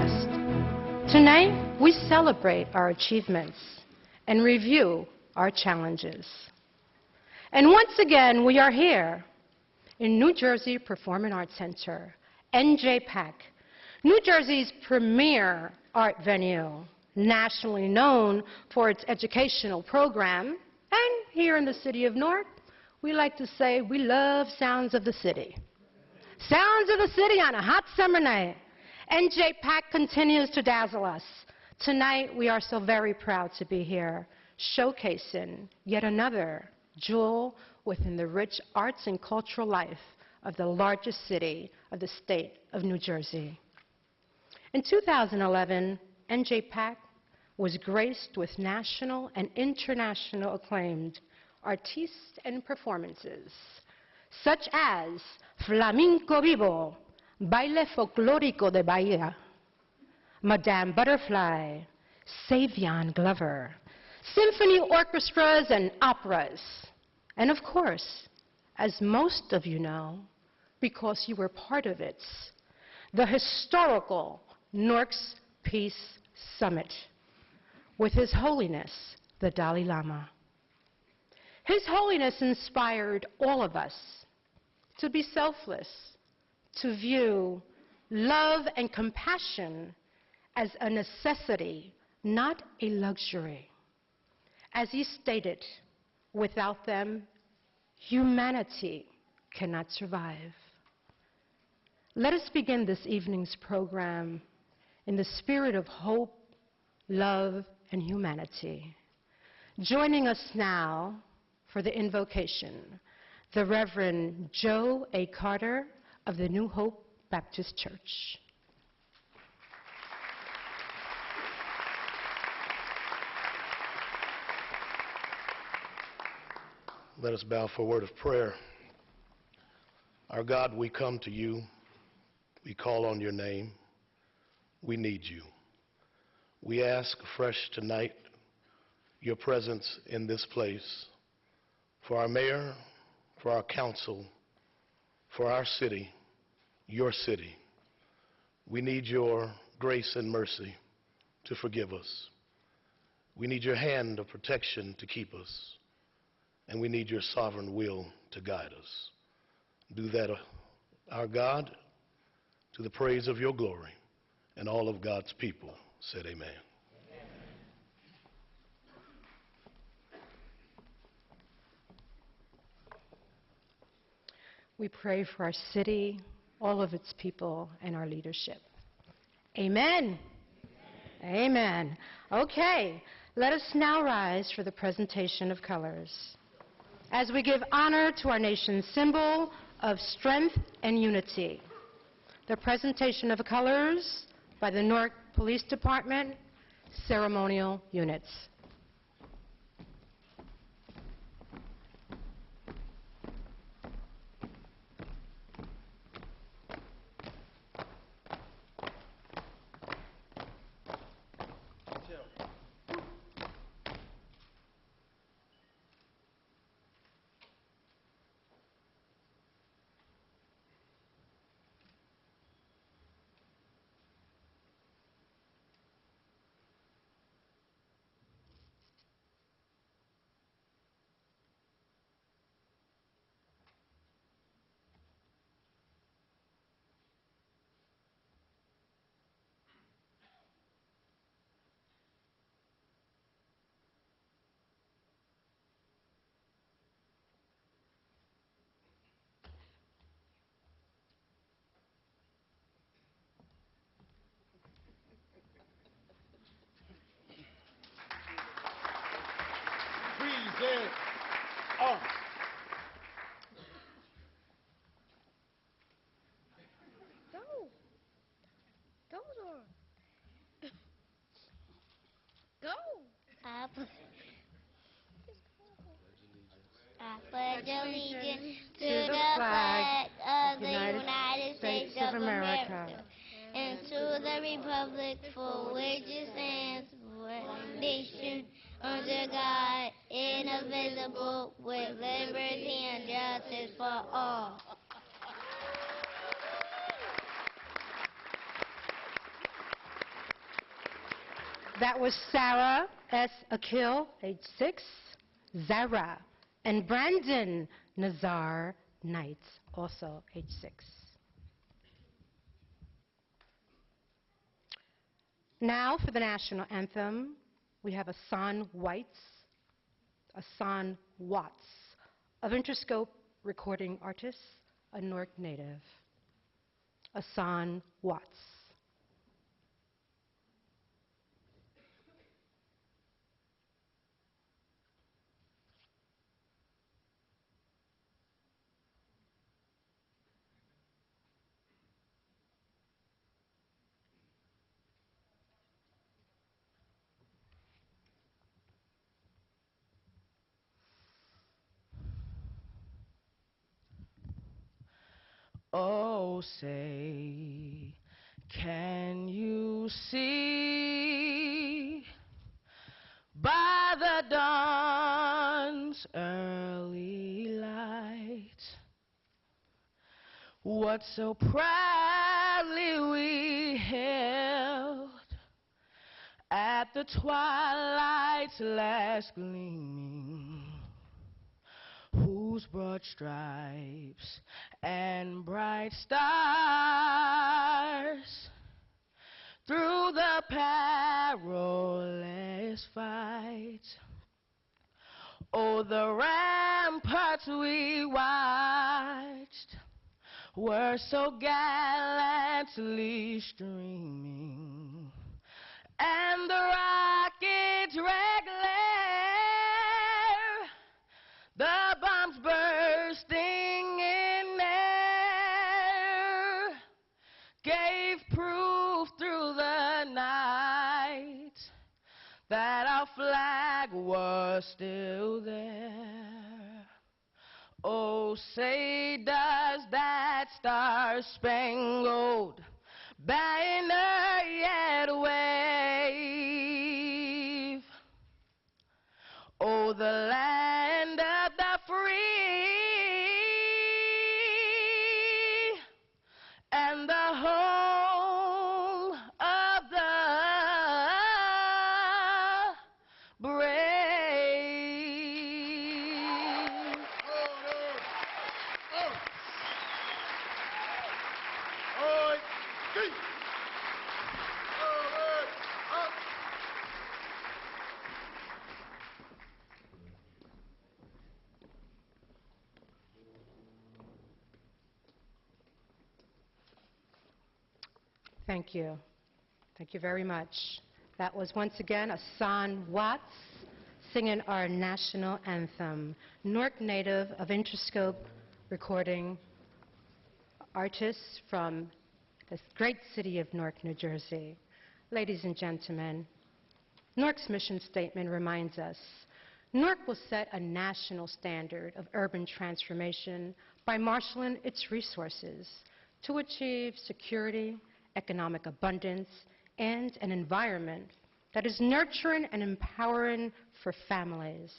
guest. Tonight, we celebrate our achievements and review our challenges. And once again, we are here in New Jersey Performing Arts Center, NJPAC, New Jersey's premier art venue, nationally known for its educational program. And here in the city of Newark, we like to say we love sounds of the city. Sounds of the city on a hot summer night. NJPAC continues to dazzle us. Tonight, we are so very proud to be here, showcasing yet another jewel within the rich arts and cultural life of the largest city of the state of New Jersey. In 2011, NJPAC was graced with national and international acclaimed artistes and performances, such as Flamenco Vivo, Baile Folclórico de Bahia, Madame Butterfly, Savion Glover, symphony orchestras and operas, and of course, as most of you know, because you were part of it, the historical Newark's Peace Summit with His Holiness, the Dalai Lama. His Holiness inspired all of us to be selfless, to view love and compassion as a necessity, not a luxury. As he stated, without them, humanity cannot survive. Let us begin this evening's program in the spirit of hope, love, and humanity. Joining us now for the invocation, the Reverend Joe A. Carter of the New Hope Baptist Church. Let us bow for a word of prayer. Our God, we come to you. We call on your name. We need you. We ask afresh tonight your presence in this place for our mayor, for our council, for our city, your city. We need your grace and mercy to forgive us. We need your hand of protection to keep us. And we need your sovereign will to guide us. Do that, our God, to the praise of your glory. And all of God's people said amen. We pray for our city, all of its people, and our leadership. Amen. Amen. Okay, let us now rise for the presentation of colors, as we give honor to our nation's symbol of strength and unity. The presentation of colors by the Newark Police Department ceremonial units. I pledge allegiance to the flag of the United States of America and to the republic for which it stands, one nation, under God, indivisible, with liberty and justice for all. That was Sarah S. Akil, age 6, Zara, and Brandon Nazar Knight, also age 6. Now for the national anthem, we have Asan Watts of Interscope recording artist, a Newark native. Asan Watts. Oh, say, can you see by the dawn's early light what so proudly we held at the twilight's last gleaming, whose broad stripes and bright stars through the perilous fight, oh, the ramparts we watched were so gallantly streaming, and the rocket's red glare, the bombs bursting in air, gave proof through the night that our flag was still there. Oh, say does that star-spangled banner yet wave? Oh, the land of the free and the home of the brave. Thank you. Thank you very much. That was once again Asan Watts singing our national anthem. Newark native of Interscope recording artist from the great city of Newark, New Jersey. Ladies and gentlemen, Newark's mission statement reminds us Newark will set a national standard of urban transformation by marshaling its resources to achieve security, economic abundance, and an environment that is nurturing and empowering for families.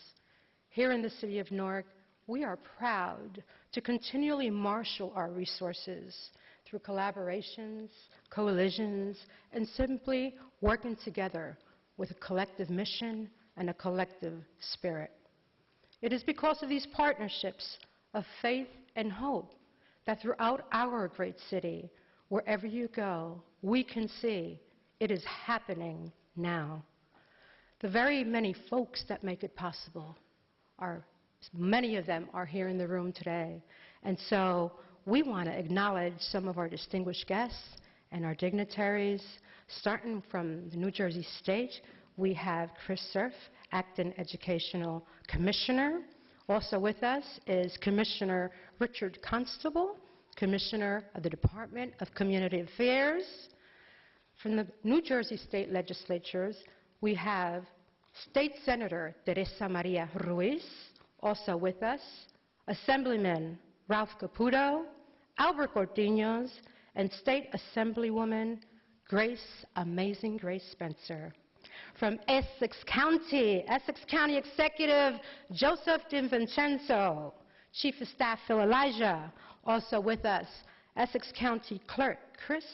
Here in the city of Newark, we are proud to continually marshal our resources through collaborations, coalitions, and simply working together with a collective mission and a collective spirit. It is because of these partnerships of faith and hope that throughout our great city, wherever you go, we can see it is happening now. The very many folks that make it possible many of them are here in the room today. And so we want to acknowledge some of our distinguished guests and our dignitaries. Starting from the New Jersey State, we have Chris Cerf, Acting Educational Commissioner. Also with us is Commissioner Richard Constable, Commissioner of the Department of Community Affairs. From the New Jersey State Legislatures, we have State Senator Teresa Maria Ruiz, also with us, Assemblyman Ralph Caputo, Albert Cortiños, and State Assemblywoman Amazing Grace Spencer. From Essex County Executive Joseph DiVincenzo, Chief of Staff Phil Elijah, also with us, Essex County Clerk Chris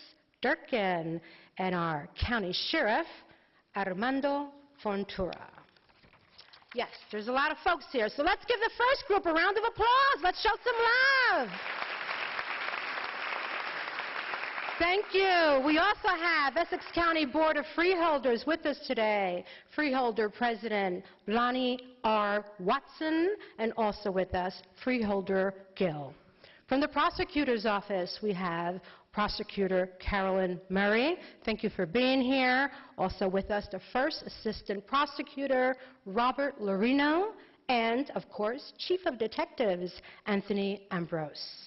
Durkin, and our County Sheriff Armando Fontura. Yes, there's a lot of folks here, so let's give the first group a round of applause. Let's show some love. Thank you. We also have Essex County Board of Freeholders with us today. Freeholder President Lonnie R. Watson, and also with us, Freeholder Gill. From the Prosecutor's Office, we have Prosecutor Carolyn Murray. Thank you for being here. Also with us, the First Assistant Prosecutor, Robert Lorino, and, of course, Chief of Detectives, Anthony Ambrose.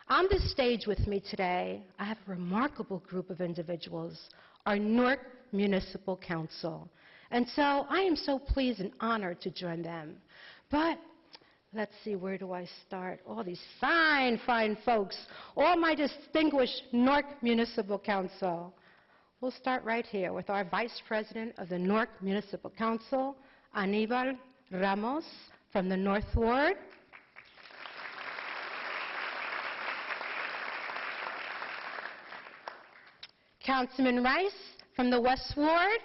On this stage with me today, I have a remarkable group of individuals, our Newark Municipal Council. And so I am so pleased and honored to join them. But let's see, where do I start? All these fine, fine folks, all my distinguished Newark Municipal Council. We'll start right here with our Vice President of the Newark Municipal Council, Aníbal Ramos from the North Ward. Councilman Rice from the West Ward.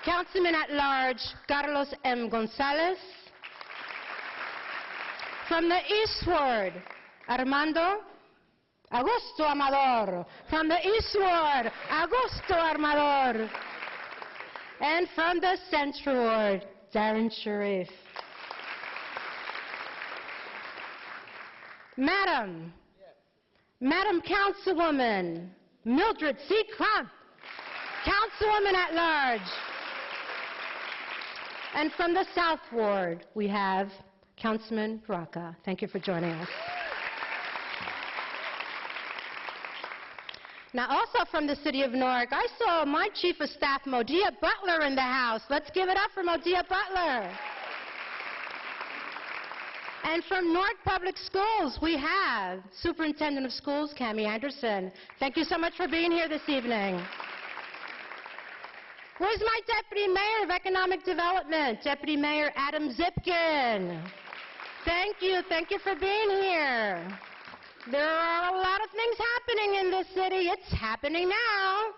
Councilman at Large Carlos M. Gonzalez. From the East Ward, Armando Augusto Amador. From the East Ward, Augusto Amador. And from the Central Ward, Darren Sharif. Madam Councilwoman Mildred C. Crump, Councilwoman at Large. And from the South Ward, we have Councilman Braca. Thank you for joining us. Now, also from the city of Newark, I saw my Chief of Staff, Modia Butler, in the house. Let's give it up for Modia Butler. And from Newark Public Schools, we have Superintendent of Schools, Cammie Anderson. Thank you so much for being here this evening. Where's my Deputy Mayor of Economic Development, Deputy Mayor Adam Zipkin? Thank you for being here. There are a lot of things happening in this city. It's happening now.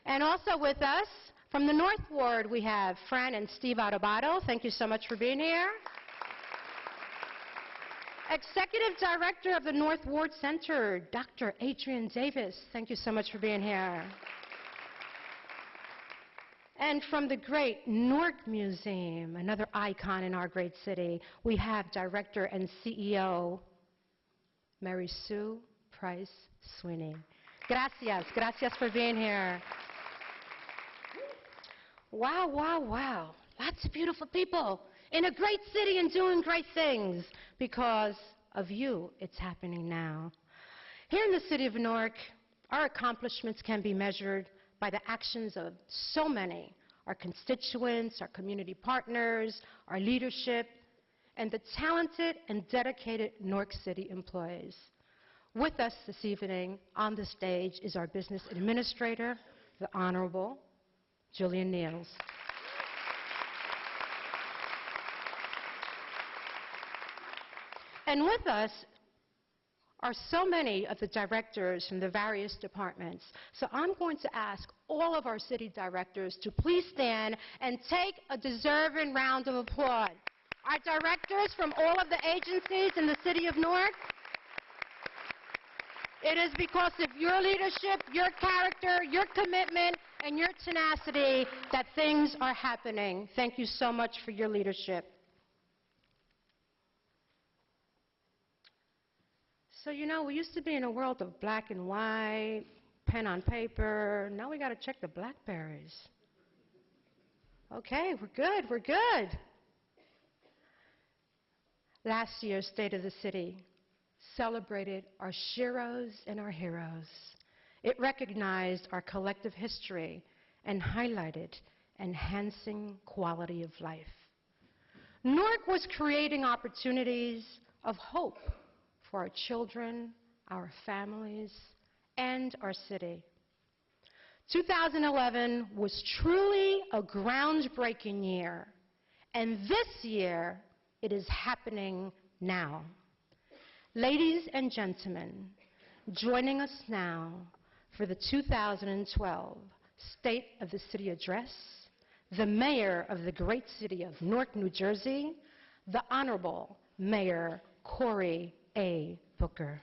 And also with us, from the North Ward, we have Fran and Steve Arobato. Thank you so much for being here. Executive Director of the North Ward Center, Dr. Adrian Davis. Thank you so much for being here. And from the great Newark Museum, another icon in our great city, we have Director and CEO, Mary Sue Price Sweeney. Gracias for being here. Wow. Lots of beautiful people in a great city and doing great things. Because of you, it's happening now. Here in the city of Newark, our accomplishments can be measured by the actions of so many, our constituents, our community partners, our leadership, and the talented and dedicated Newark City employees. With us this evening on the stage is our business administrator, the Honorable Julian Niels. And with us are so many of the directors from the various departments. So I'm going to ask all of our city directors to please stand and take a deserving round of applause. Our directors from all of the agencies in the city of Newark, it is because of your leadership, your character, your commitment, and your tenacity that things are happening. Thank you so much for your leadership. So, you know, we used to be in a world of black and white, pen on paper. Now we got to check the Blackberries. Okay, we're good. Last year's State of the City celebrated our sheroes and our heroes. It recognized our collective history and highlighted enhancing quality of life. Newark was creating opportunities of hope for our children, our families, and our city. 2011 was truly a groundbreaking year, and this year it is happening now. Ladies and gentlemen, joining us now for the 2012 State of the City Address, the Mayor of the great city of Newark, New Jersey, the Honorable Mayor Cory A. Booker.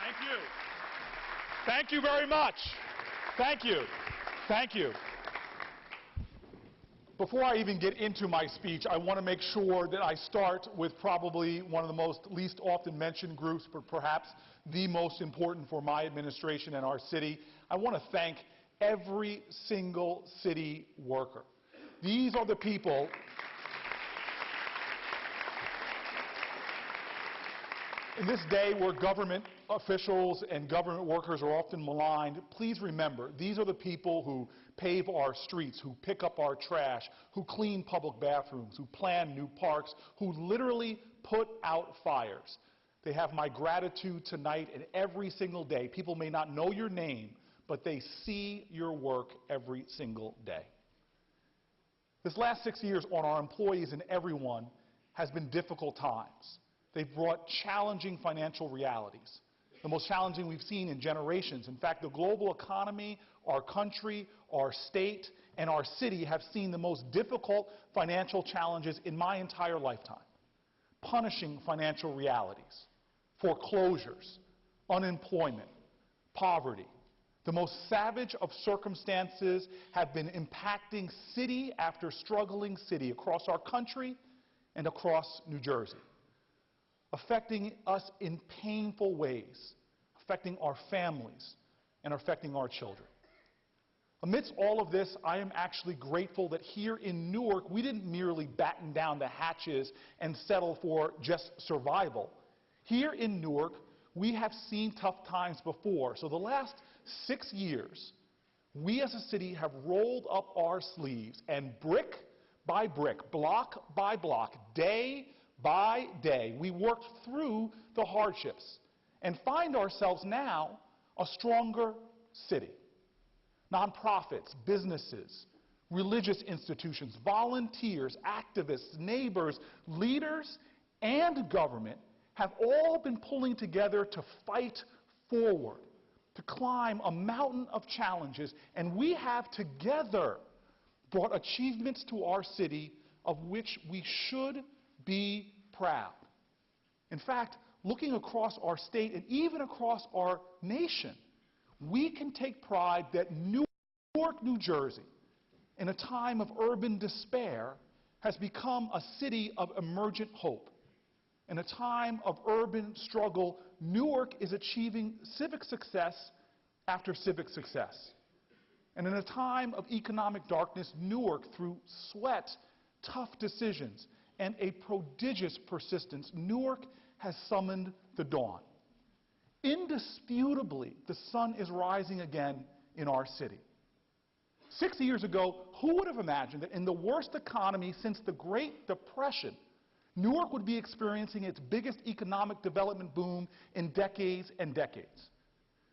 Thank you. Thank you very much. Thank you. Thank you. Before I even get into my speech, I want to make sure that I start with probably one of the most least often mentioned groups, but perhaps the most important for my administration and our city. I want to thank every single city worker. These are the people in this day where government officials and government workers are often maligned, please remember, these are the people who pave our streets, who pick up our trash, who clean public bathrooms, who plan new parks, who literally put out fires. They have my gratitude tonight and every single day. People may not know your name, but they see your work every single day. This last 6 years on our employees and everyone has been difficult times. They've brought challenging financial realities, the most challenging we've seen in generations. In fact, the global economy, our country, our state, and our city have seen the most difficult financial challenges in my entire lifetime. Punishing financial realities, foreclosures, unemployment, poverty. The most savage of circumstances have been impacting city after struggling city across our country and across New Jersey, affecting us in painful ways, affecting our families and affecting our children. Amidst all of this, I am actually grateful that here in Newark, we didn't merely batten down the hatches and settle for just survival. Here in Newark, we have seen tough times before. So the last 6 years, we as a city have rolled up our sleeves and brick by brick, block by block, day by day, we worked through the hardships and find ourselves now a stronger city. Nonprofits, businesses, religious institutions, volunteers, activists, neighbors, leaders, and government have all been pulling together to fight forward, to climb a mountain of challenges, and we have together brought achievements to our city of which we should be proud. In fact, looking across our state and even across our nation, we can take pride that Newark, New Jersey, in a time of urban despair, has become a city of emergent hope. In a time of urban struggle, Newark is achieving civic success after civic success. And in a time of economic darkness, Newark, through sweat, tough decisions, and a prodigious persistence, Newark has summoned the dawn. Indisputably, the sun is rising again in our city. 6 years ago, who would have imagined that in the worst economy since the Great Depression, Newark would be experiencing its biggest economic development boom in decades and decades?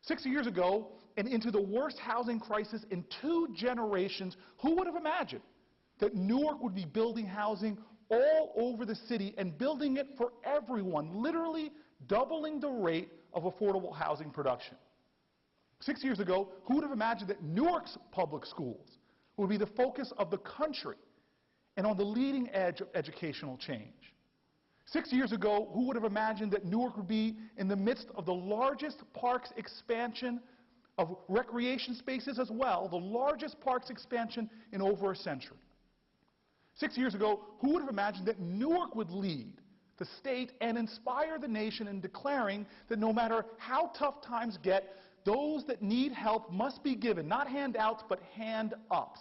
6 years ago, and into the worst housing crisis in 2 generations, who would have imagined that Newark would be building housing all over the city and building it for everyone, literally doubling the rate of affordable housing production? 6 years ago, who would have imagined that Newark's public schools would be the focus of the country and on the leading edge of educational change? 6 years ago, who would have imagined that Newark would be in the midst of the largest parks expansion of recreation spaces as well, the largest parks expansion in over a century? 6 years ago, who would have imagined that Newark would lead the state and inspire the nation in declaring that no matter how tough times get, those that need help must be given, not handouts, but hand-ups.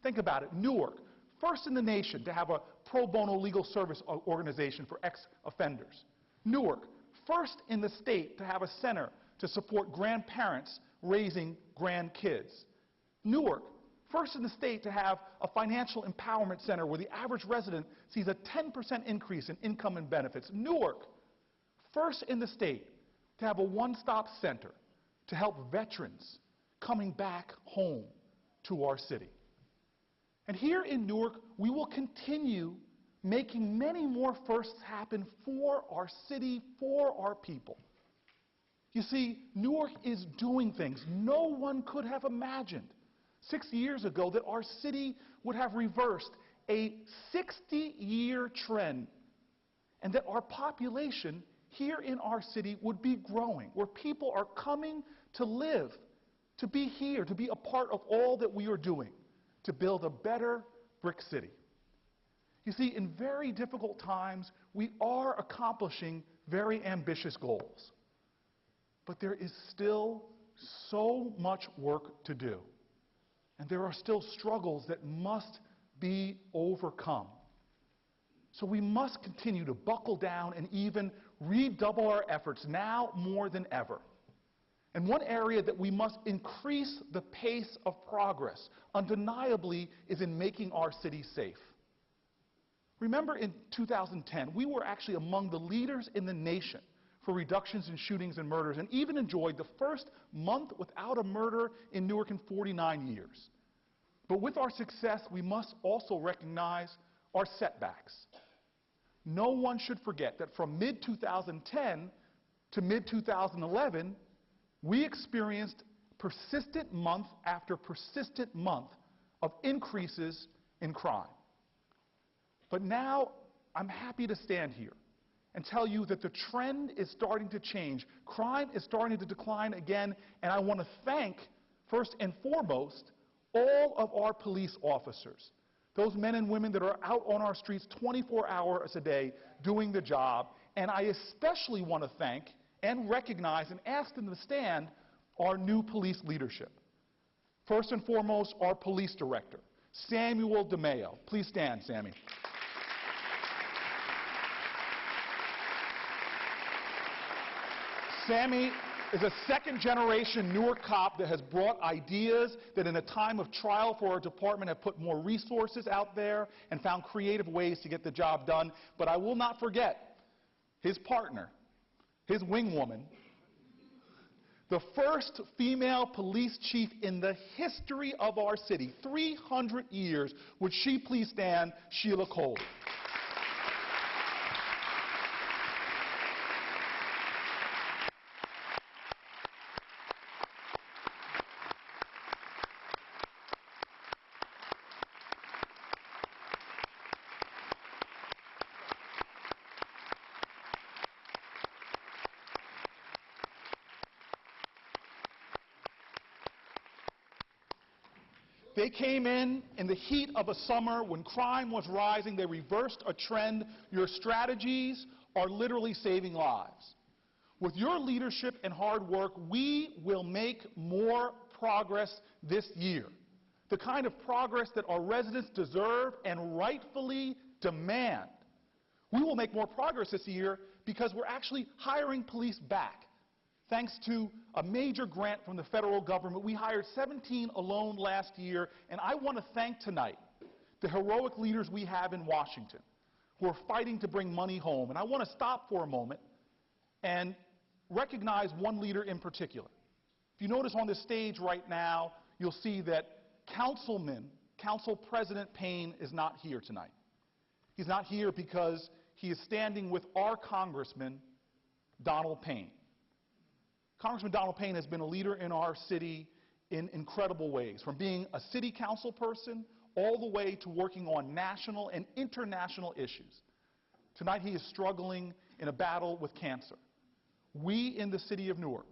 Think about it. Newark, first in the nation to have a pro bono legal service organization for ex-offenders. Newark, first in the state to have a center to support grandparents raising grandkids. Newark, first in the state to have a financial empowerment center where the average resident sees a 10% increase in income and benefits. Newark, first in the state to have a one-stop center to help veterans coming back home to our city. And here in Newark, we will continue making many more firsts happen for our city, for our people. You see, Newark is doing things no one could have imagined 6 years ago that our city would have reversed a 60-year trend and that our population here in our city would be growing, where people are coming to live, to be here, to be a part of all that we are doing, to build a better brick city. You see, in very difficult times, we are accomplishing very ambitious goals. But there is still so much work to do. And there are still struggles that must be overcome. So we must continue to buckle down and even redouble our efforts now more than ever. And one area that we must increase the pace of progress, undeniably, is in making our city safe. Remember in 2010, we were actually among the leaders in the nation for reductions in shootings and murders, and even enjoyed the first month without a murder in Newark in 49 years. But with our success, we must also recognize our setbacks. No one should forget that from mid-2010 to mid-2011, we experienced persistent month after persistent month of increases in crime. But now, I'm happy to stand here and tell you that the trend is starting to change. Crime is starting to decline again, and I want to thank, first and foremost, all of our police officers, those men and women that are out on our streets 24 hours a day doing the job. And I especially want to thank and recognize and ask them to stand our new police leadership. First and foremost, our police director, Samuel DeMeo. Please stand, Sammy. Sammy is a second-generation Newark cop that has brought ideas that in a time of trial for our department have put more resources out there and found creative ways to get the job done. But I will not forget his partner, his wingwoman, the first female police chief in the history of our city, 300 years. Would she please stand, Sheila Cory. They came in the heat of a summer when crime was rising. They reversed a trend. Your strategies are literally saving lives. With your leadership and hard work, we will make more progress this year. The kind of progress that our residents deserve and rightfully demand. We will make more progress this year because we're actually hiring police back. Thanks to a major grant from the federal government, we hired 17 alone last year, and I want to thank tonight the heroic leaders we have in Washington who are fighting to bring money home. And I want to stop for a moment and recognize one leader in particular. If you notice on the stage right now, you'll see that Council President Payne is not here tonight. He's not here because he is standing with our Congressman, Donald Payne. Congressman Donald Payne has been a leader in our city in incredible ways, from being a city council person all the way to working on national and international issues. Tonight he is struggling in a battle with cancer. We in the city of Newark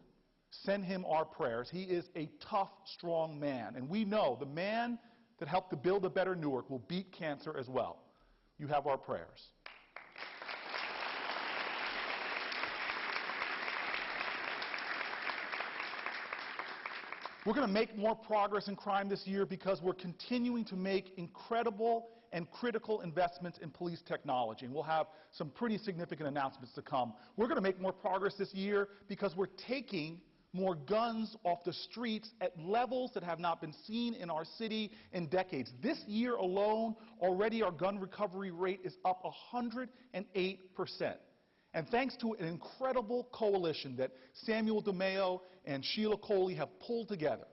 send him our prayers. He is a tough, strong man, and we know the man that helped to build a better Newark will beat cancer as well. You have our prayers. We're going to make more progress in crime this year because we're continuing to make incredible and critical investments in police technology. And we'll have some pretty significant announcements to come. We're going to make more progress this year because we're taking more guns off the streets at levels that have not been seen in our city in decades. This year alone, already our gun recovery rate is up 108%. And thanks to an incredible coalition that Samuel DeMeo and Sheila Coley have pulled together,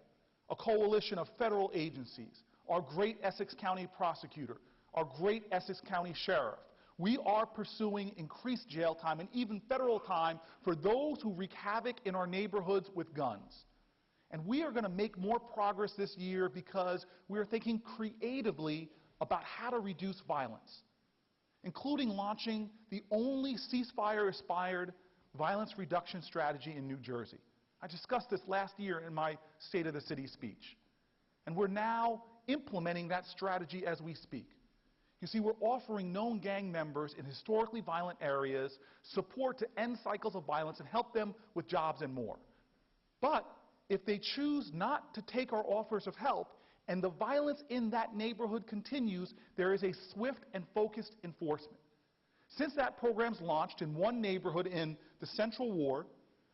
a coalition of federal agencies, our great Essex County prosecutor, our great Essex County sheriff, we are pursuing increased jail time and even federal time for those who wreak havoc in our neighborhoods with guns. And we are going to make more progress this year because we are thinking creatively about how to reduce violence, including launching the only ceasefire-inspired violence reduction strategy in New Jersey. I discussed this last year in my State of the City speech. And we're now implementing that strategy as we speak. You see, we're offering known gang members in historically violent areas support to end cycles of violence and help them with jobs and more. But if they choose not to take our offers of help and the violence in that neighborhood continues, there is a swift and focused enforcement. Since that program's launched in one neighborhood in the Central Ward,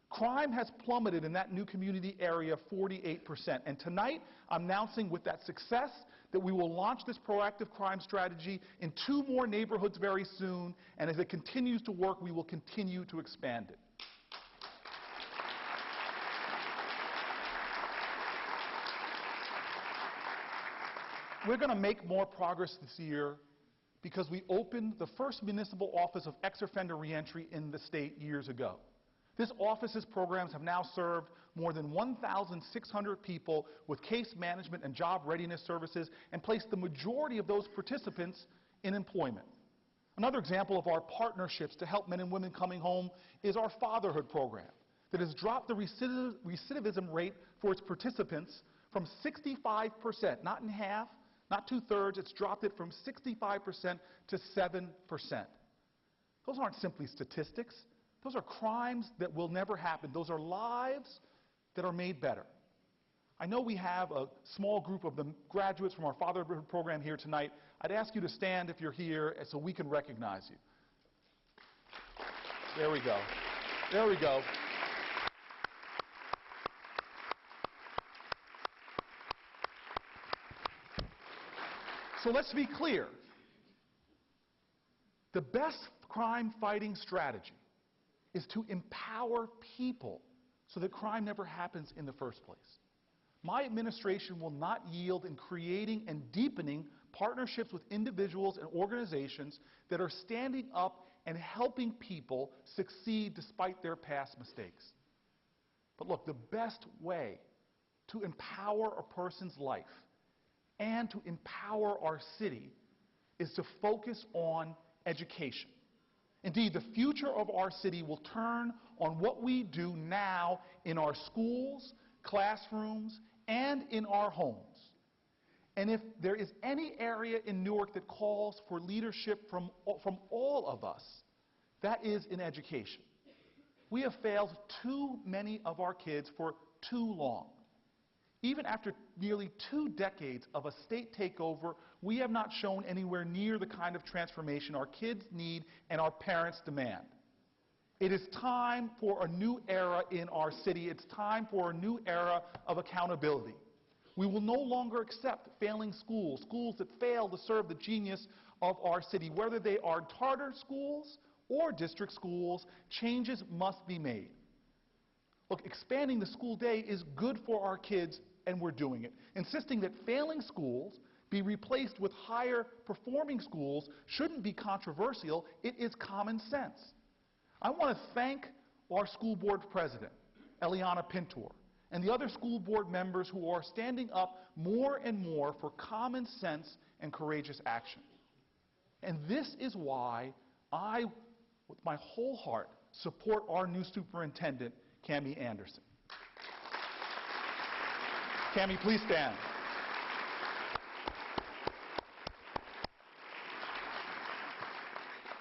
crime has plummeted in that new community area 48%. And tonight, I'm announcing with that success that we will launch this proactive crime strategy in 2 more neighborhoods very soon. And as it continues to work, we will continue to expand it. We're going to make more progress this year because we opened the first municipal office of ex-offender reentry in the state years ago. This office's programs have now served more than 1,600 people with case management and job readiness services and placed the majority of those participants in employment. Another example of our partnerships to help men and women coming home is our fatherhood program that has dropped the recidivism rate for its participants from 65%, not in half, not 2/3, it's dropped it from 65% to 7%. Those aren't simply statistics. Those are crimes that will never happen. Those are lives that are made better. I know we have a small group of the graduates from our fatherhood program here tonight. I'd ask you to stand if you're here so we can recognize you. There we go. There we go. So let's be clear. The best crime-fighting strategy is to empower people so that crime never happens in the first place. My administration will not yield in creating and deepening partnerships with individuals and organizations that are standing up and helping people succeed despite their past mistakes. But look, the best way to empower a person's life and to empower our city is to focus on education. Indeed, the future of our city will turn on what we do now in our schools, classrooms, and in our homes. And if there is any area in Newark that calls for leadership from all of us, that is in education. We have failed too many of our kids for too long. Even after nearly 2 decades of a state takeover, we have not shown anywhere near the kind of transformation our kids need and our parents demand. It is time for a new era in our city. It's time for a new era of accountability. We will no longer accept failing schools, schools that fail to serve the genius of our city. Whether they are charter schools or district schools, changes must be made. Look, expanding the school day is good for our kids, and we're doing it. Insisting that failing schools be replaced with higher performing schools shouldn't be controversial. It is common sense. I want to thank our school board president, Eliana Pintor, and the other school board members who are standing up more and more for common sense and courageous action. And this is why I, with my whole heart, support our new superintendent, Cami Anderson. Cami, please stand.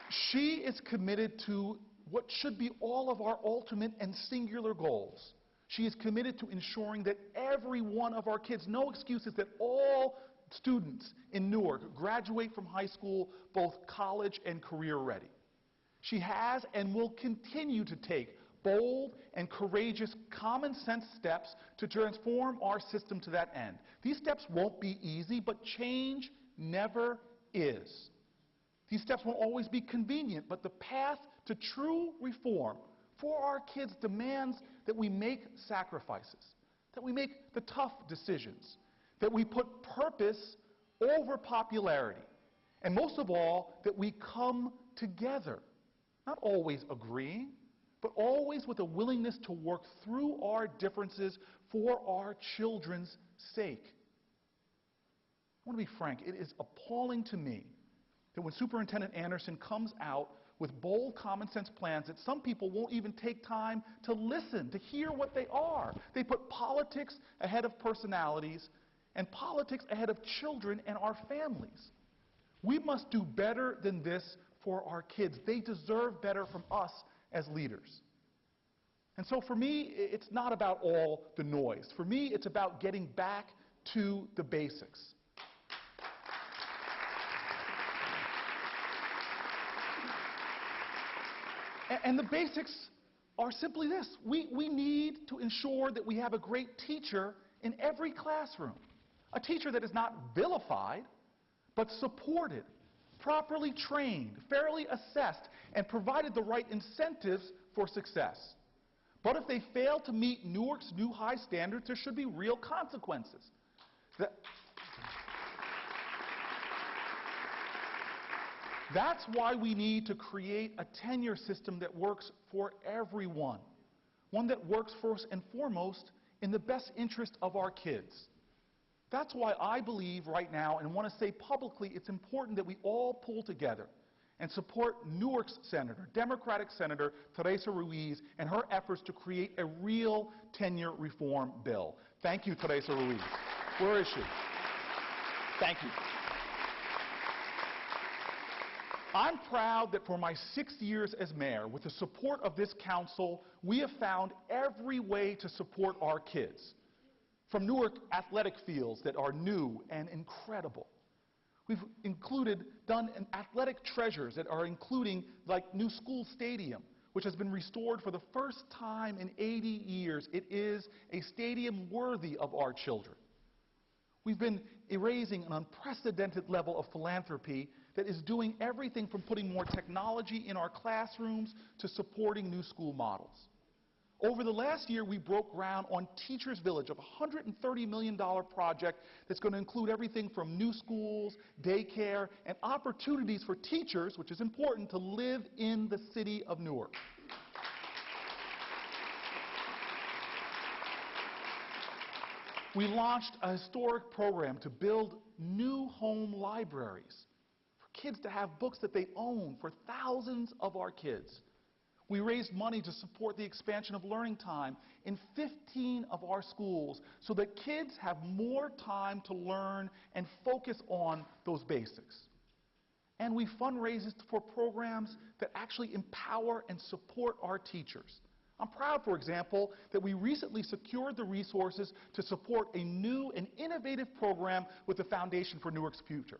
She is committed to what should be all of our ultimate and singular goals. She is committed to ensuring that every one of our kids, no excuses, that all students in Newark graduate from high school both college and career ready. She has and will continue to take bold and courageous common sense steps to transform our system to that end. These steps won't be easy, but change never is. These steps won't always be convenient, but the path to true reform for our kids demands that we make sacrifices, that we make the tough decisions, that we put purpose over popularity, and most of all, that we come together, not always agreeing, but always with a willingness to work through our differences for our children's sake. I want to be frank, it is appalling to me that when Superintendent Anderson comes out with bold common sense plans that some people won't even take time to listen, to hear what they are. They put politics ahead of personalities and politics ahead of children and our families. We must do better than this for our kids. They deserve better from us as leaders. And so for me, it's not about all the noise. For me, it's about getting back to the basics. And the basics are simply this. We need to ensure that we have a great teacher in every classroom. A teacher that is not vilified, but supported, properly trained, fairly assessed, and provided the right incentives for success. But if they fail to meet Newark's new high standards, there should be real consequences. That's why we need to create a tenure system that works for everyone, one that works first and foremost in the best interest of our kids. That's why I believe right now, and want to say publicly, it's important that we all pull together and support Newark's senator, Democratic Senator Teresa Ruiz, and her efforts to create a real tenure reform bill. Thank you, Teresa Ruiz. Where is she? Thank you. I'm proud that for my 6 years as mayor, with the support of this council, we have found every way to support our kids. From Newark athletic fields that are new and incredible. We've done athletic treasures that are including like new school stadium, which has been restored for the first time in 80 years. It is a stadium worthy of our children. We've been raising an unprecedented level of philanthropy that is doing everything from putting more technology in our classrooms to supporting new school models. Over the last year, we broke ground on Teachers Village, a $130 million project that's going to include everything from new schools, daycare, and opportunities for teachers, which is important, to live in the city of Newark. We launched a historic program to build new home libraries for kids to have books that they own for thousands of our kids. We raised money to support the expansion of learning time in 15 of our schools so that kids have more time to learn and focus on those basics. And we fundraise for programs that actually empower and support our teachers. I'm proud, for example, that we recently secured the resources to support a new and innovative program with the Foundation for Newark's Future.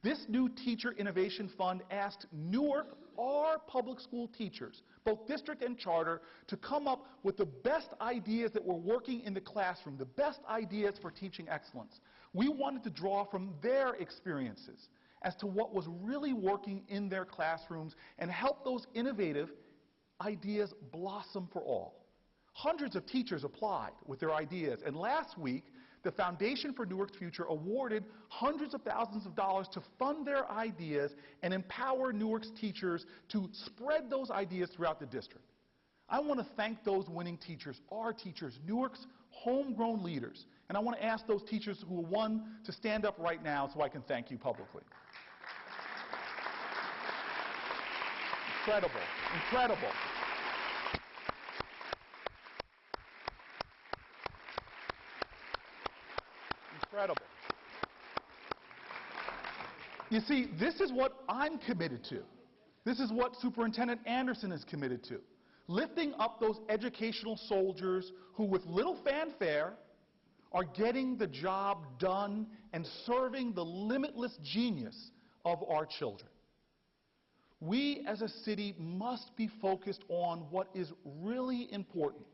This new Teacher Innovation Fund asked Newark, our public school teachers, both district and charter, to come up with the best ideas that were working in the classroom, the best ideas for teaching excellence. We wanted to draw from their experiences as to what was really working in their classrooms and help those innovative ideas blossom for all. Hundreds of teachers applied with their ideas, and last week, the Foundation for Newark's Future awarded hundreds of thousands of dollars to fund their ideas and empower Newark's teachers to spread those ideas throughout the district. I want to thank those winning teachers, our teachers, Newark's homegrown leaders. And I want to ask those teachers who won to stand up right now so I can thank you publicly. Incredible, incredible. Incredible. You see, this is what I'm committed to. This is what Superintendent Anderson is committed to. Lifting up those educational soldiers who, with little fanfare, are getting the job done and serving the limitless genius of our children. We as a city must be focused on what is really important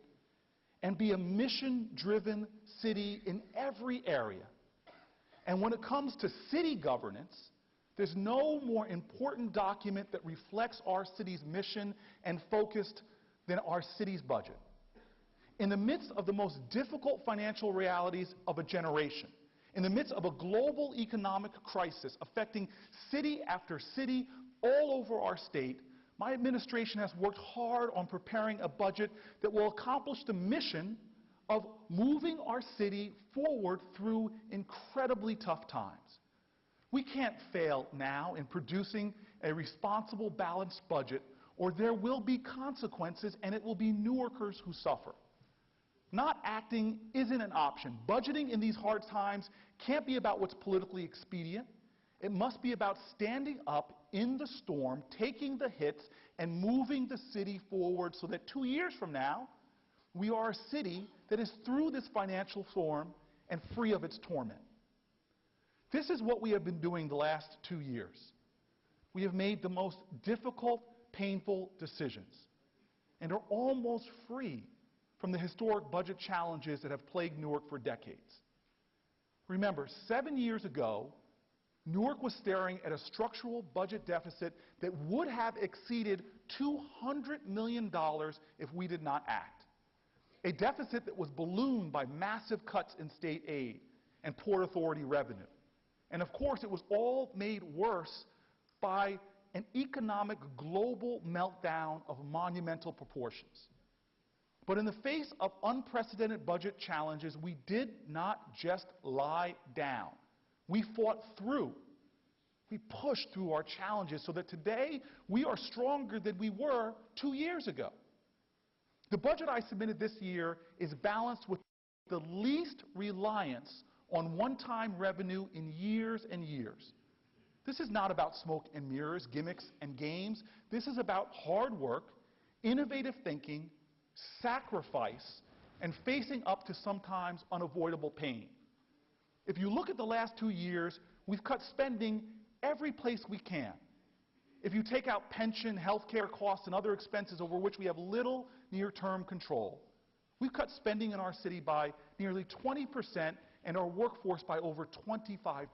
and be a mission-driven city in every area. And when it comes to city governance, there's no more important document that reflects our city's mission and focus than our city's budget. In the midst of the most difficult financial realities of a generation, in the midst of a global economic crisis affecting city after city all over our state, my administration has worked hard on preparing a budget that will accomplish the mission of moving our city forward through incredibly tough times. We can't fail now in producing a responsible, balanced budget, or there will be consequences, and it will be Newarkers who suffer. Not acting isn't an option. Budgeting in these hard times can't be about what's politically expedient. It must be about standing up in the storm, taking the hits, and moving the city forward so that 2 years from now, we are a city that is through this financial storm and free of its torment. This is what we have been doing the last 2 years. We have made the most difficult, painful decisions and are almost free from the historic budget challenges that have plagued Newark for decades. Remember, 7 years ago, Newark was staring at a structural budget deficit that would have exceeded $200 million if we did not act. A deficit that was ballooned by massive cuts in state aid and Port Authority revenue. And of course, it was all made worse by an economic global meltdown of monumental proportions. But in the face of unprecedented budget challenges, we did not just lie down. We fought through. We pushed through our challenges so that today we are stronger than we were 2 years ago. The budget I submitted this year is balanced with the least reliance on one-time revenue in years and years. This is not about smoke and mirrors, gimmicks and games. This is about hard work, innovative thinking, sacrifice, and facing up to sometimes unavoidable pain. If you look at the last 2 years, we've cut spending every place we can. If you take out pension, health care costs, and other expenses over which we have little near-term control, we've cut spending in our city by nearly 20% and our workforce by over 25%.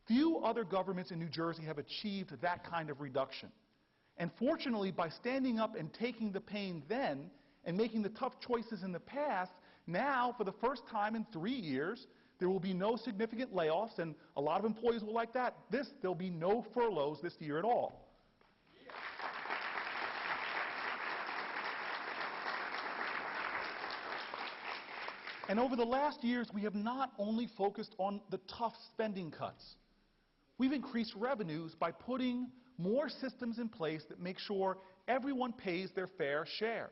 Few other governments in New Jersey have achieved that kind of reduction. And fortunately, by standing up and taking the pain then and making the tough choices in the past, now, for the first time in 3 years, there will be no significant layoffs, and a lot of employees will like that. There'll be no furloughs this year at all. And over the last years, we have not only focused on the tough spending cuts. We've increased revenues by putting more systems in place that make sure everyone pays their fair share.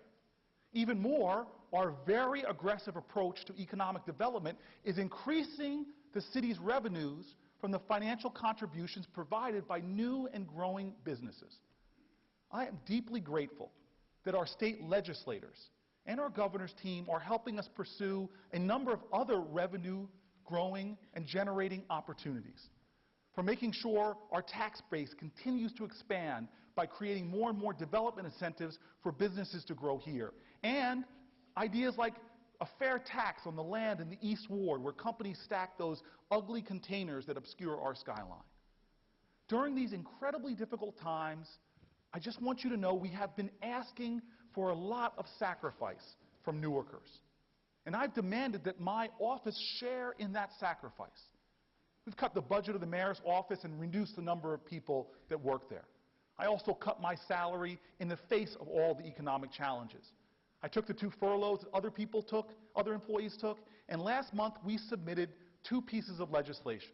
Even more, our very aggressive approach to economic development is increasing the city's revenues from the financial contributions provided by new and growing businesses. I am deeply grateful that our state legislators and our governor's team are helping us pursue a number of other revenue-growing and generating opportunities. For making sure our tax base continues to expand by creating more and more development incentives for businesses to grow here. And ideas like a fair tax on the land in the East Ward where companies stack those ugly containers that obscure our skyline. During these incredibly difficult times, I just want you to know we have been asking for a lot of sacrifice from Newarkers. And I've demanded that my office share in that sacrifice. We've cut the budget of the mayor's office and reduced the number of people that work there. I also cut my salary in the face of all the economic challenges. I took the 2 furloughs that other employees took, and last month we submitted 2 pieces of legislation.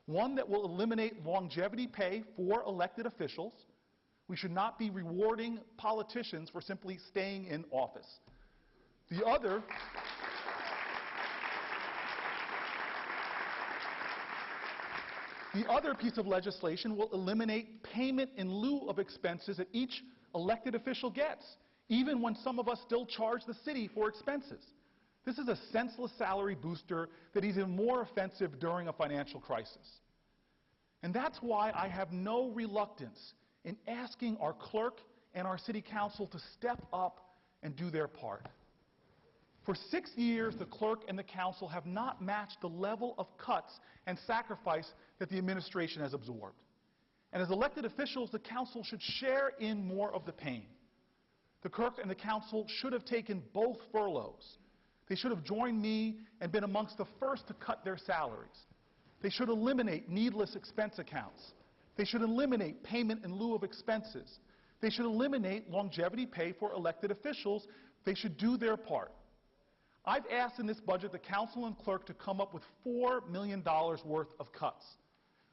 One that will eliminate longevity pay for elected officials. We should not be rewarding politicians for simply staying in office. The other piece of legislation will eliminate payment in lieu of expenses that each elected official gets, even when some of us still charge the city for expenses. This is a senseless salary booster that is even more offensive during a financial crisis. And that's why I have no reluctance in asking our clerk and our city council to step up and do their part. For 6 years, the clerk and the council have not matched the level of cuts and sacrifice that the administration has absorbed. And as elected officials, the council should share in more of the pain. The clerk and the council should have taken both furloughs. They should have joined me and been amongst the first to cut their salaries. They should eliminate needless expense accounts. They should eliminate payment in lieu of expenses. They should eliminate longevity pay for elected officials. They should do their part. I've asked in this budget the council and clerk to come up with $4 million worth of cuts.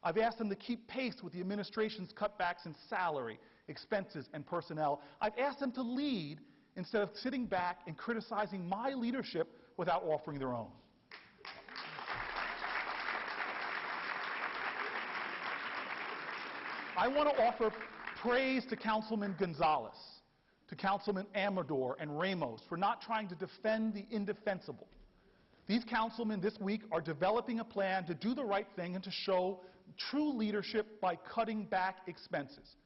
I've asked them to keep pace with the administration's cutbacks in salary, expenses, and personnel. I've asked them to lead instead of sitting back and criticizing my leadership without offering their own. I want to offer praise to Councilman Gonzalez, to Councilman Amador and Ramos for not trying to defend the indefensible. These councilmen this week are developing a plan to do the right thing and to show true leadership by cutting back expenses.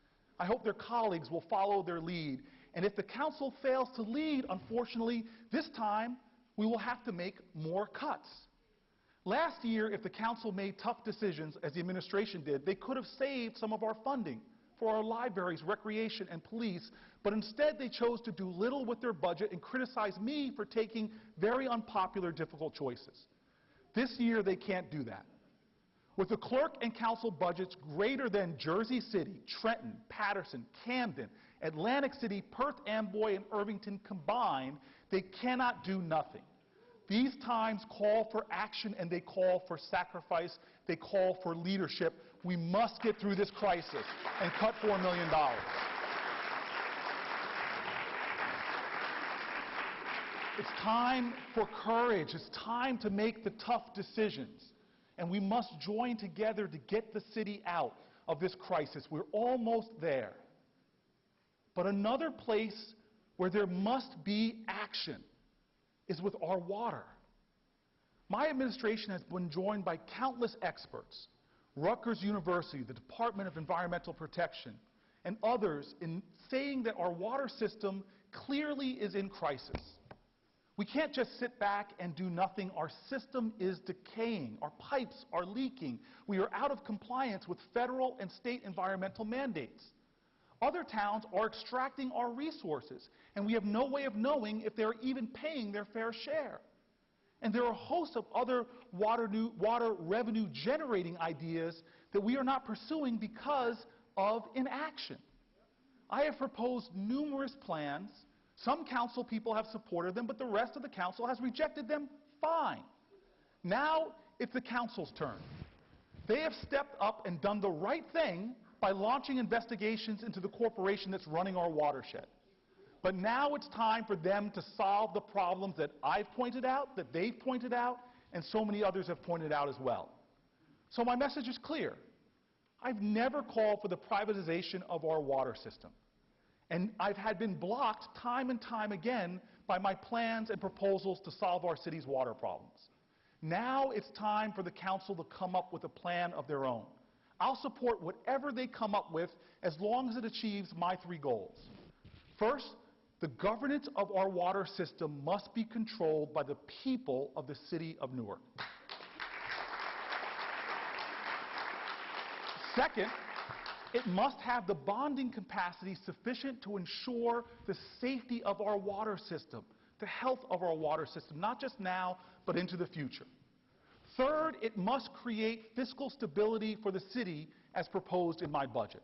I hope their colleagues will follow their lead. And if the council fails to lead, unfortunately, this time we will have to make more cuts. Last year, if the council made tough decisions, as the administration did, they could have saved some of our funding for our libraries, recreation, and police, but instead they chose to do little with their budget and criticize me for taking very unpopular, difficult choices. This year, they can't do that. With the clerk and council budgets greater than Jersey City, Trenton, Patterson, Camden, Atlantic City, Perth Amboy, and Irvington combined, they cannot do nothing. These times call for action and they call for sacrifice. They call for leadership. We must get through this crisis and cut $4 million. It's time for courage. It's time to make the tough decisions. And we must join together to get the city out of this crisis. We're almost there. But another place where there must be action is with our water. My administration has been joined by countless experts, Rutgers University, the Department of Environmental Protection, and others in saying that our water system clearly is in crisis. We can't just sit back and do nothing. Our system is decaying. Our pipes are leaking. We are out of compliance with federal and state environmental mandates. Other towns are extracting our resources, and we have no way of knowing if they're even paying their fair share. And there are a host of other water revenue generating ideas that we are not pursuing because of inaction. I have proposed numerous plans. Some council people have supported them, but the rest of the council has rejected them. Fine. Now it's the council's turn. They have stepped up and done the right thing by launching investigations into the corporation that's running our watershed. But now it's time for them to solve the problems that I've pointed out, that they've pointed out, and so many others have pointed out as well. So my message is clear. I've never called for the privatization of our water system. And I've been blocked time and time again by my plans and proposals to solve our city's water problems. Now it's time for the council to come up with a plan of their own. I'll support whatever they come up with as long as it achieves my 3 goals. First, the governance of our water system must be controlled by the people of the city of Newark. Second, it must have the bonding capacity sufficient to ensure the safety of our water system, the health of our water system, not just now, but into the future. Third, it must create fiscal stability for the city as proposed in my budget.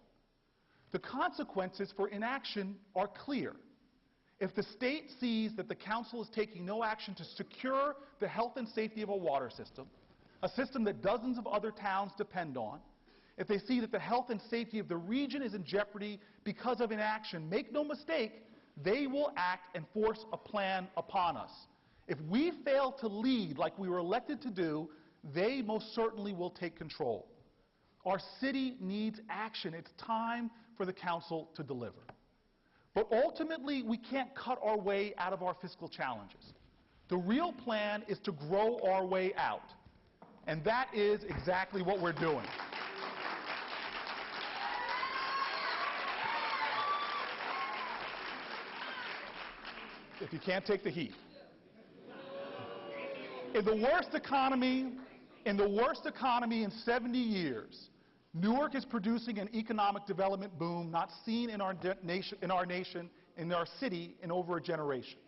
The consequences for inaction are clear. If the state sees that the council is taking no action to secure the health and safety of a water system, a system that dozens of other towns depend on, if they see that the health and safety of the region is in jeopardy because of inaction, make no mistake, they will act and force a plan upon us. If we fail to lead like we were elected to do, they most certainly will take control. Our city needs action. It's time for the council to deliver. But ultimately, we can't cut our way out of our fiscal challenges. The real plan is to grow our way out. And that is exactly what we're doing. if you can't take the heat. In the worst economy in 70 years, Newark is producing an economic development boom not seen in our nation, in our city, in over a generation.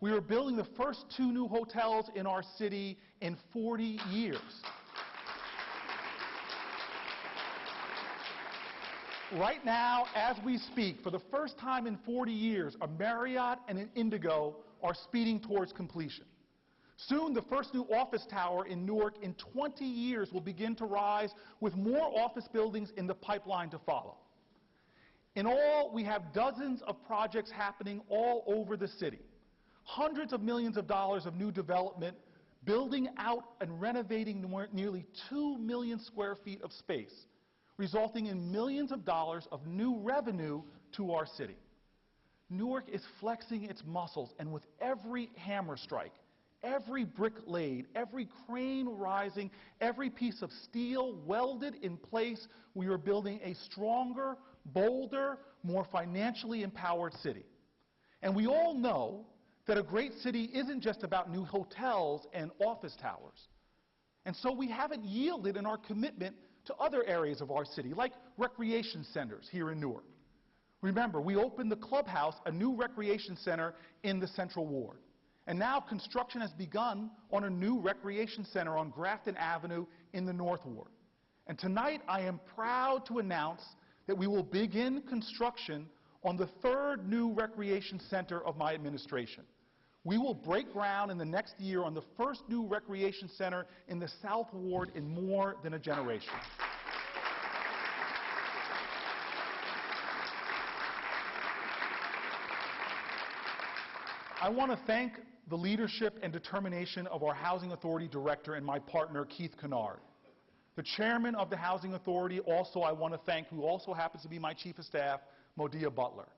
We are building the first 2 new hotels in our city in 40 years. Right now, as we speak, for the first time in 40 years, a Marriott and an Indigo are speeding towards completion. Soon, the first new office tower in Newark in 20 years will begin to rise, with more office buildings in the pipeline to follow. In all, we have dozens of projects happening all over the city. Hundreds of millions of dollars of new development, building out and renovating nearly 2 million square feet of space, resulting in millions of dollars of new revenue to our city. Newark is flexing its muscles, and with every hammer strike, every brick laid, every crane rising, every piece of steel welded in place, we are building a stronger, bolder, more financially empowered city. And we all know that a great city isn't just about new hotels and office towers. And so we haven't yielded in our commitment to other areas of our city, like recreation centers here in Newark. Remember, we opened the Clubhouse, a new recreation center in the Central Ward. And now construction has begun on a new recreation center on Grafton Avenue in the North Ward. And tonight I am proud to announce that we will begin construction on the 3rd new recreation center of my administration. We will break ground in the next year on the first new recreation center in the South Ward in more than a generation. I want to thank the leadership and determination of our Housing Authority Director and my partner, Keith Kennard. The chairman of the Housing Authority also I want to thank, who also happens to be my chief of staff, Modia Butler.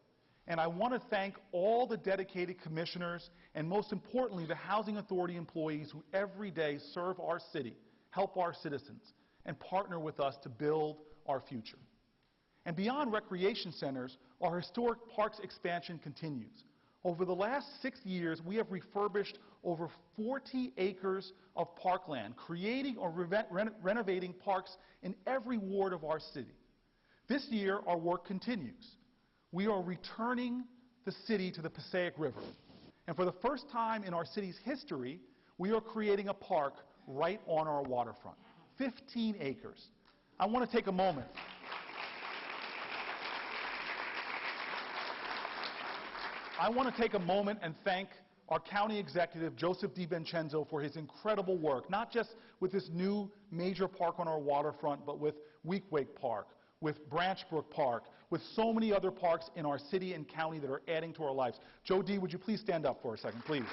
And I want to thank all the dedicated commissioners and, most importantly, the Housing Authority employees who every day serve our city, help our citizens, and partner with us to build our future. And beyond recreation centers, our historic parks expansion continues. Over the last 6 years, we have refurbished over 40 acres of parkland, creating or renovating parks in every ward of our city. This year, our work continues. We are returning the city to the Passaic River. And for the first time in our city's history, we are creating a park right on our waterfront, 15 acres. I want to take a moment. I want to take a moment and thank our county executive, Joseph DiVincenzo, for his incredible work, not just with this new major park on our waterfront, but with Weequahic Park, with Branch Brook Park, with so many other parks in our city and county that are adding to our lives. Joe D., would you please stand up for a second, please?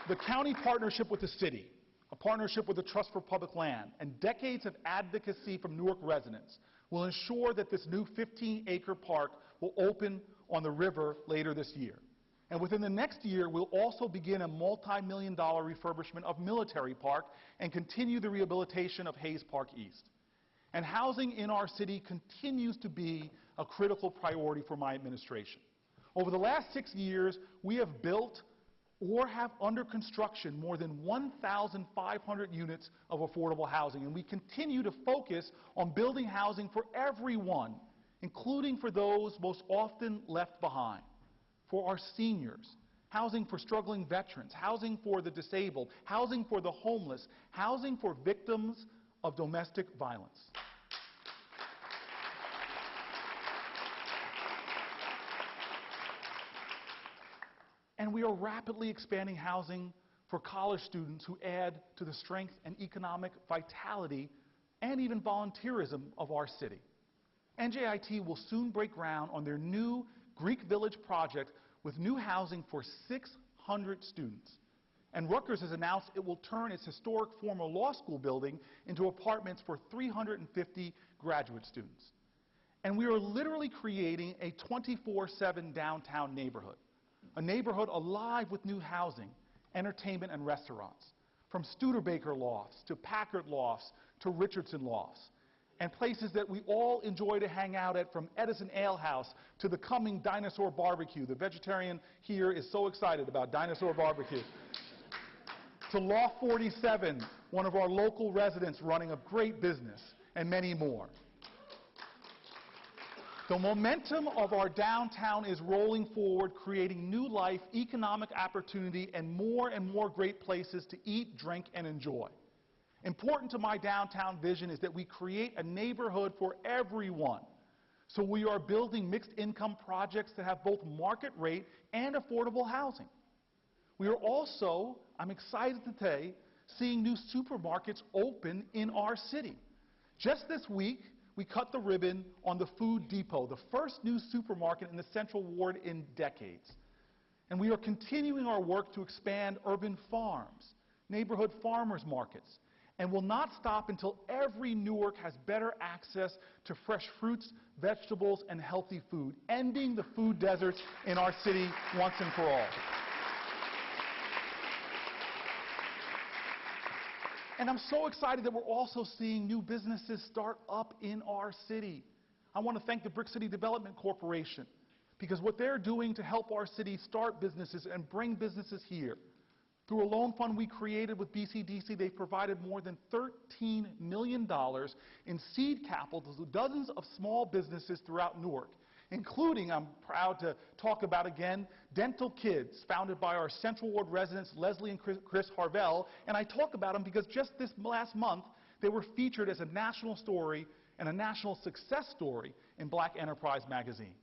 The county partnership with the city, a partnership with the Trust for Public Land, and decades of advocacy from Newark residents will ensure that this new 15-acre park will open on the river later this year. And within the next year, we'll also begin a multi-million-dollar refurbishment of Military Park and continue the rehabilitation of Hayes Park East. And housing in our city continues to be a critical priority for my administration. Over the last 6 years, we have built or have under construction more than 1,500 units of affordable housing. And we continue to focus on building housing for everyone, including for those most often left behind, for our seniors, housing for struggling veterans, housing for the disabled, housing for the homeless, housing for victims of domestic violence. And we are rapidly expanding housing for college students who add to the strength and economic vitality and even volunteerism of our city. NJIT will soon break ground on their new Greek Village project with new housing for 600 students. And Rutgers has announced it will turn its historic former law school building into apartments for 350 graduate students. And we are literally creating a 24/7 downtown neighborhood. A neighborhood alive with new housing, entertainment, and restaurants, from Studebaker Lofts to Packard Lofts to Richardson Lofts. and places that we all enjoy to hang out at, from Edison Ale House to the coming Dinosaur Barbecue. The vegetarian here is so excited about Dinosaur Barbecue. To Loft 47, one of our local residents running a great business, and many more. The momentum of our downtown is rolling forward, creating new life, economic opportunity, and more great places to eat, drink, and enjoy. Important to my downtown vision is that we create a neighborhood for everyone. So we are building mixed income projects that have both market rate and affordable housing. We are also, I'm excited to say, seeing new supermarkets open in our city. Just this week, we cut the ribbon on the Food Depot, the first new supermarket in the Central Ward in decades. And we are continuing our work to expand urban farms, neighborhood farmers markets, and will not stop until every Newark has better access to fresh fruits, vegetables, and healthy food, ending the food deserts in our city once and for all. And I'm so excited that we're also seeing new businesses start up in our city. I want to thank the Brick City Development Corporation, because what they're doing to help our city start businesses and bring businesses here. Through a loan fund we created with BCDC, they've provided more than $13 million in seed capital to dozens of small businesses throughout Newark, including, I'm proud to talk about again, Dental Kids, founded by our Central Ward residents Leslie and Chris Harvell. And I talk about them because just this last month, they were featured as a national story and a national success story in Black Enterprise magazine.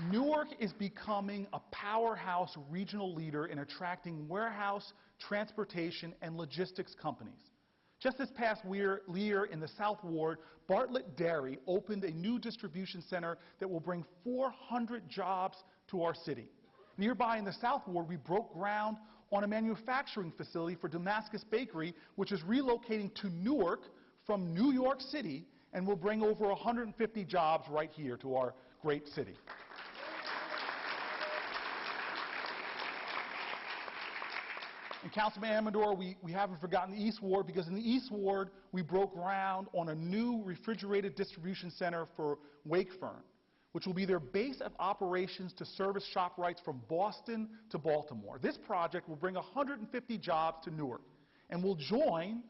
Newark is becoming a powerhouse regional leader in attracting warehouse, transportation, and logistics companies. Just this past year in the South Ward, Bartlett Dairy opened a new distribution center that will bring 400 jobs to our city. Nearby in the South Ward, we broke ground on a manufacturing facility for Damascus Bakery, which is relocating to Newark from New York City and will bring over 150 jobs right here to our great city. And Councilman Amador, we haven't forgotten the East Ward, because in the East Ward, we broke ground on a new refrigerated distribution center for Wakefern, which will be their base of operations to service ShopRites from Boston to Baltimore. This project will bring 150 jobs to Newark and will join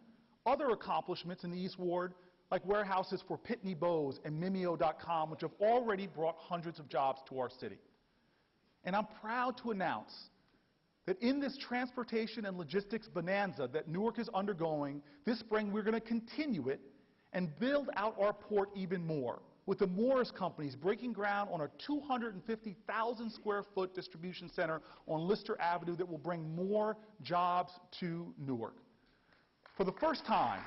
other accomplishments in the East Ward, like warehouses for Pitney Bowes and Mimeo.com, which have already brought hundreds of jobs to our city. And I'm proud to announce that in this transportation and logistics bonanza that Newark is undergoing, this spring we're going to continue it and build out our port even more, with the Morris companies breaking ground on a 250,000 square foot distribution center on Lister Avenue that will bring more jobs to Newark. For the first time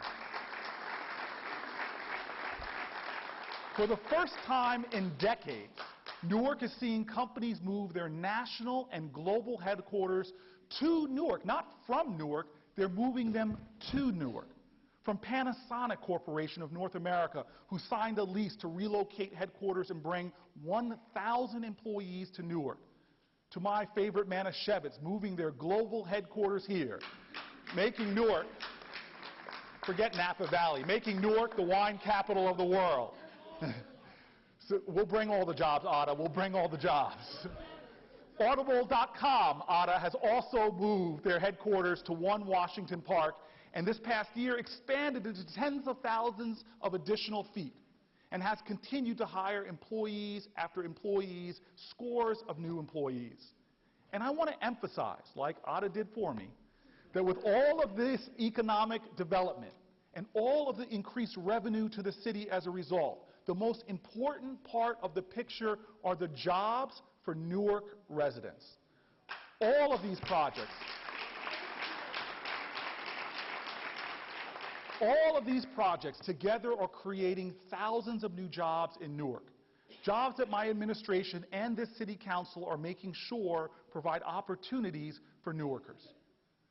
in decades, Newark is seeing companies move their national and global headquarters to Newark. Not from Newark, they're moving them to Newark. From Panasonic Corporation of North America, who signed a lease to relocate headquarters and bring 1,000 employees to Newark, to my favorite Manischewitz, moving their global headquarters here, making Newark, forget Napa Valley, making Newark the wine capital of the world. So we'll bring all the jobs, Ada. We'll bring all the jobs. Audible.com, Ada, has also moved their headquarters to 1 Washington Park, and this past year expanded into tens of thousands of additional feet, and has continued to hire employees after employees, scores of new employees. And I want to emphasize, like Ada did for me, that with all of this economic development and all of the increased revenue to the city as a result, the most important part of the picture are the jobs for Newark residents. All of these projects together are creating thousands of new jobs in Newark. Jobs that my administration and this city council are making sure provide opportunities for Newarkers.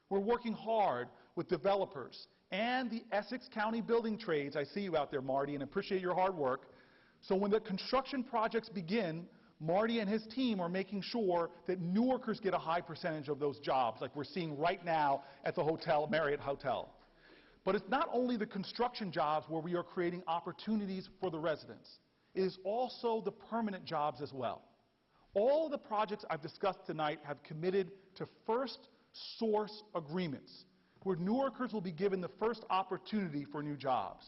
We're working hard with developers and the Essex County building trades. I see you out there, Marty, and appreciate your hard work. So when the construction projects begin, Marty and his team are making sure that Newarkers get a high percentage of those jobs, like we're seeing right now at the hotel, Marriott Hotel. But it's not only the construction jobs where we are creating opportunities for the residents. It is also the permanent jobs as well. All of the projects I've discussed tonight have committed to first source agreements, where Newarkers will be given the first opportunity for new jobs.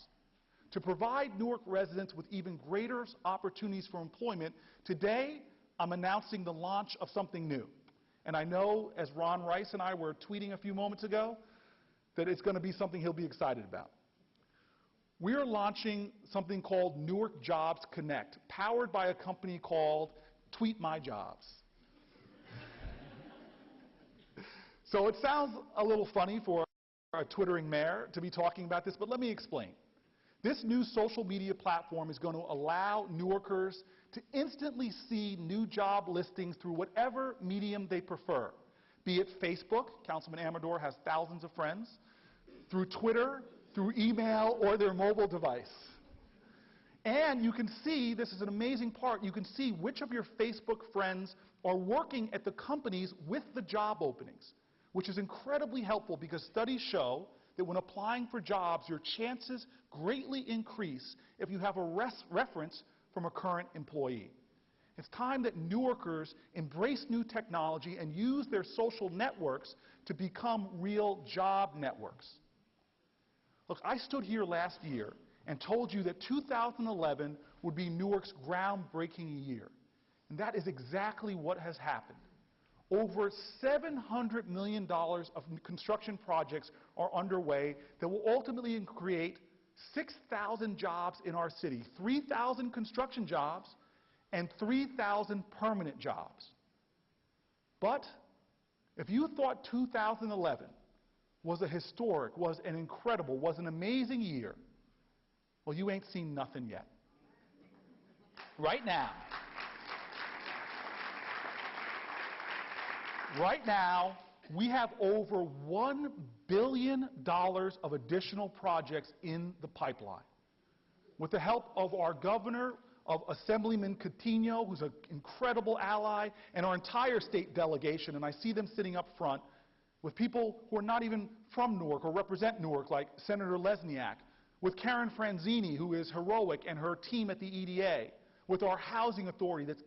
To provide Newark residents with even greater opportunities for employment, today I'm announcing the launch of something new. And I know, as Ron Rice and I were tweeting a few moments ago, that it's going to be something he'll be excited about. We are launching something called Newark Jobs Connect, powered by a company called Tweet My Jobs. So it sounds a little funny for a twittering mayor to be talking about this, but let me explain. This new social media platform is going to allow Newarkers to instantly see new job listings through whatever medium they prefer, be it Facebook, Councilman Amador has thousands of friends, through Twitter, through email, or their mobile device. And you can see, this is an amazing part, you can see which of your Facebook friends are working at the companies with the job openings, which is incredibly helpful because studies show that when applying for jobs, your chances greatly increase if you have a reference from a current employee. It's time that Newarkers embrace new technology and use their social networks to become real job networks. Look, I stood here last year and told you that 2011 would be Newark's groundbreaking year. And that is exactly what has happened. Over $700 million of construction projects are underway that will ultimately create 6,000 jobs in our city, 3,000 construction jobs and 3,000 permanent jobs. But if you thought 2011 was a historic, was an incredible, was an amazing year, well, you ain't seen nothing yet. Right now, we have over $1 billion of additional projects in the pipeline. With the help of our governor, of Assemblyman Coutinho, who's an incredible ally, and our entire state delegation, and I see them sitting up front, with people who are not even from Newark or represent Newark, like Senator Lesniak, with Karen Franzini, who is heroic, and her team at the EDA, with our housing authority that's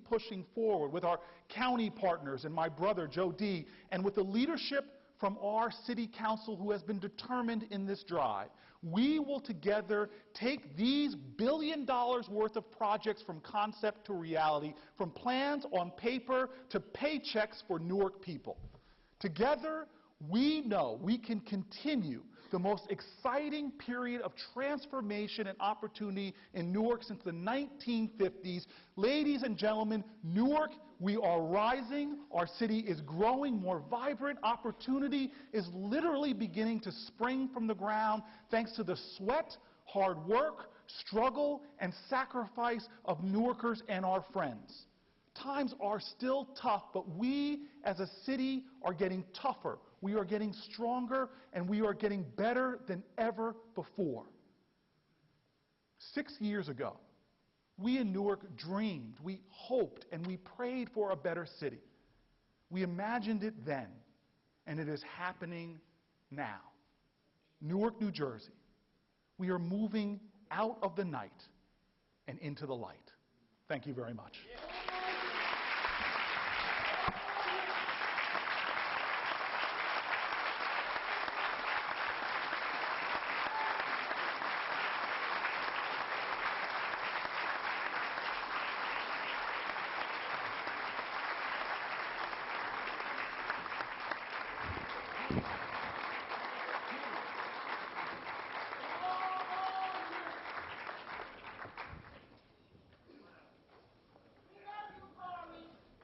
pushing forward, with our county partners and my brother, Joe D., and with the leadership from our city council who has been determined in this drive. We will together take these $1 billion worth of projects from concept to reality, from plans on paper to paychecks for Newark people. Together, we know we can continue the most exciting period of transformation and opportunity in Newark since the 1950s. Ladies and gentlemen, Newark, we are rising. Our city is growing more vibrant. Opportunity is literally beginning to spring from the ground thanks to the sweat, hard work, struggle, and sacrifice of Newarkers and our friends. Times are still tough, but we as a city are getting tougher. We are getting stronger, and we are getting better than ever before. 6 years ago, we in Newark dreamed, we hoped, and we prayed for a better city. We imagined it then, and it is happening now. Newark, New Jersey, we are moving out of the night and into the light. Thank you very much.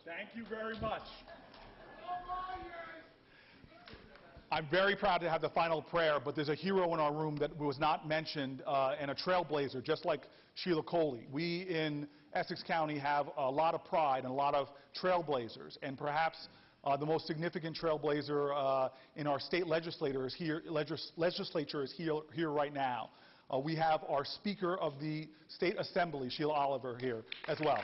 Thank you very much. I'm very proud to have the final prayer, but there's a hero in our room that was not mentioned, and a trailblazer, just like Sheila Coley. We in Essex County have a lot of pride and a lot of trailblazers, and perhaps the most significant trailblazer in our state legislature is here right now. We have our Speaker of the State Assembly, Sheila Oliver, here as well.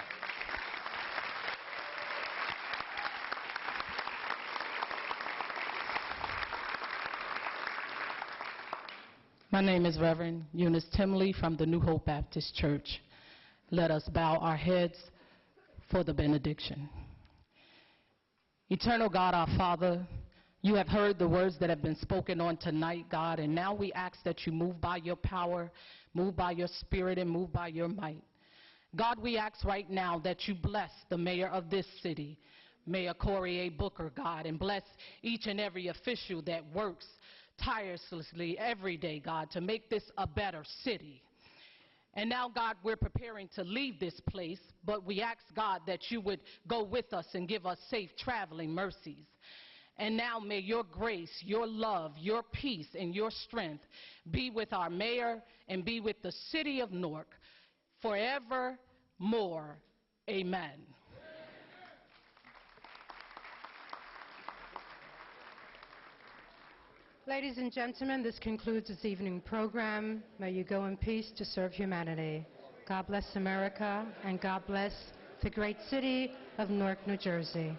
My name is Reverend Eunice Timley from the New Hope Baptist Church. Let us bow our heads for the benediction. Eternal God, our Father, you have heard the words that have been spoken on tonight, God, and now we ask that you move by your power, move by your spirit, and move by your might. God, we ask right now that you bless the mayor of this city, Mayor Cory A. Booker, God, and bless each and every official that works tirelessly every day, God, to make this a better city. And now, God, we're preparing to leave this place, but we ask, God, that you would go with us and give us safe traveling mercies. And now may your grace, your love, your peace, and your strength be with our mayor and be with the city of Newark forevermore. Amen. Ladies and gentlemen, this concludes this evening program. May you go in peace to serve humanity. God bless America, and God bless the great city of Newark, New Jersey.